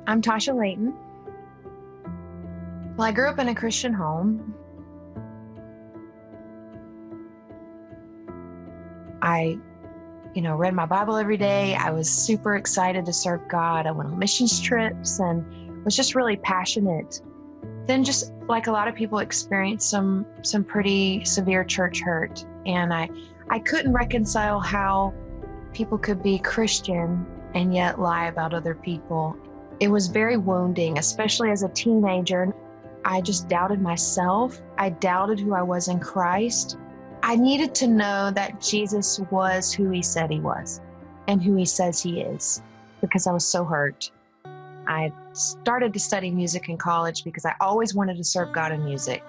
I'm Tasha Layton. Well, I grew up in a Christian home. I, read my Bible every day. I was super excited to serve God. I went on missions trips and was just really passionate. Then just like a lot of people experienced some pretty severe church hurt. And I couldn't reconcile how people could be Christian and yet lie about other people. It was very wounding, especially as a teenager. I just doubted myself. I doubted who I was in Christ. I needed to know that Jesus was who he said he was and who he says he is, because I was so hurt. I started to study music in college because I always wanted to serve God in music.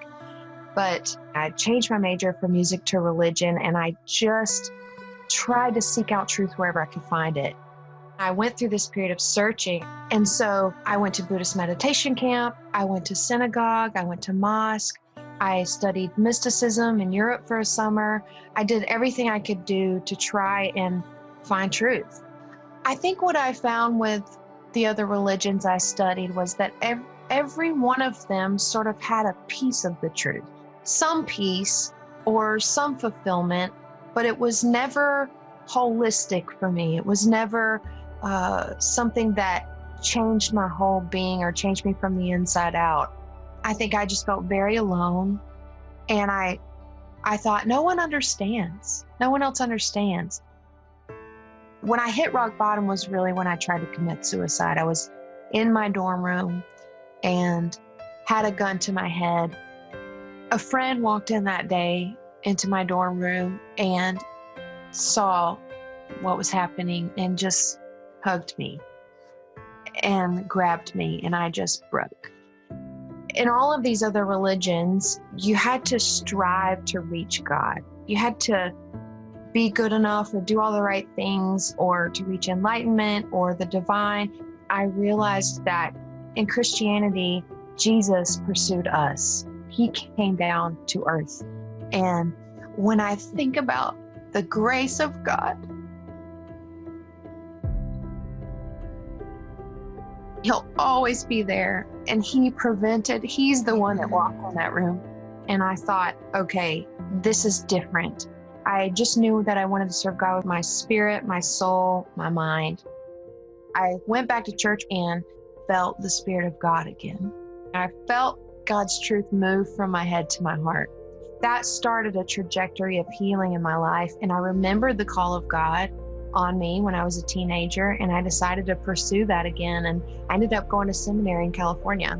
But I changed my major from music to religion, and I just tried to seek out truth wherever I could find it. I went through this period of searching, and so I went to Buddhist meditation camp, I went to synagogue, I went to mosque, I studied mysticism in Europe for a summer. I did everything I could do to try and find truth. I think what I found with the other religions I studied was that every one of them sort of had a piece of the truth, some peace or some fulfillment, but it was never holistic for me. It was never something that changed my whole being or changed me from the inside out. I think I just felt very alone, and I thought, no one understands. No one else understands. When I hit rock bottom was really when I tried to commit suicide. I was in my dorm room and had a gun to my head. A friend walked in that day into my dorm room and saw what was happening and just hugged me and grabbed me, and I just broke. In all of these other religions, you had to strive to reach God. You had to be good enough or do all the right things or to reach enlightenment or the divine. I realized that in Christianity, Jesus pursued us. He came down to earth. And when I think about the grace of God, he'll always be there. And he's the one that walked in that room. And I thought, okay, this is different. I just knew that I wanted to serve God with my spirit, my soul, my mind. I went back to church and felt the Spirit of God again. I felt God's truth move from my head to my heart. That started a trajectory of healing in my life. And I remembered the call of God on me when I was a teenager, and I decided to pursue that again. And I ended up going to seminary in California.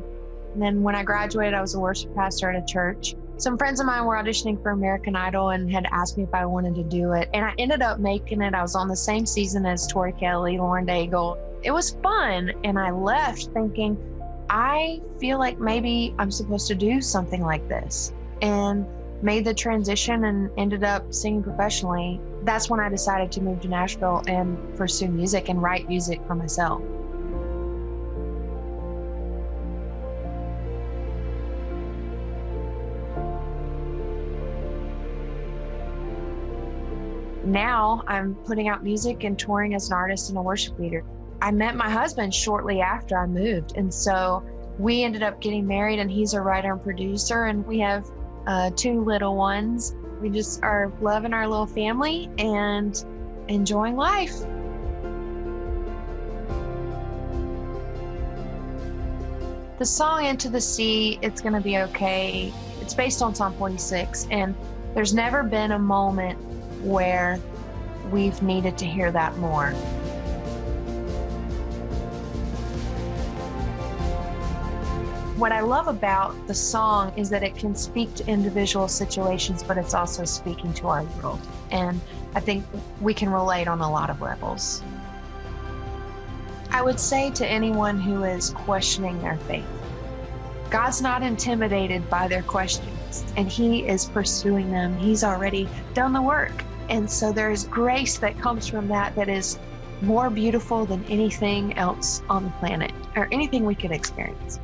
And then when I graduated, I was a worship pastor at a church. Some friends of mine were auditioning for American Idol and had asked me if I wanted to do it. And I ended up making it. I was on the same season as Tori Kelly, Lauren Daigle. It was fun. And I left thinking, I feel like maybe I'm supposed to do something like this. And made the transition and ended up singing professionally. That's when I decided to move to Nashville and pursue music and write music for myself. Now I'm putting out music and touring as an artist and a worship leader. I met my husband shortly after I moved, and so we ended up getting married, and he's a writer and producer, and we have 2 little ones. We just are loving our little family and enjoying life. The song Into the Sea, It's Gonna Be Okay, it's based on Psalm 46, and there's never been a moment where we've needed to hear that more. What I love about the song is that it can speak to individual situations, but it's also speaking to our world. And I think we can relate on a lot of levels. I would say to anyone who is questioning their faith, God's not intimidated by their questions, and he is pursuing them. He's already done the work. And so there's grace that comes from that is more beautiful than anything else on the planet or anything we could experience.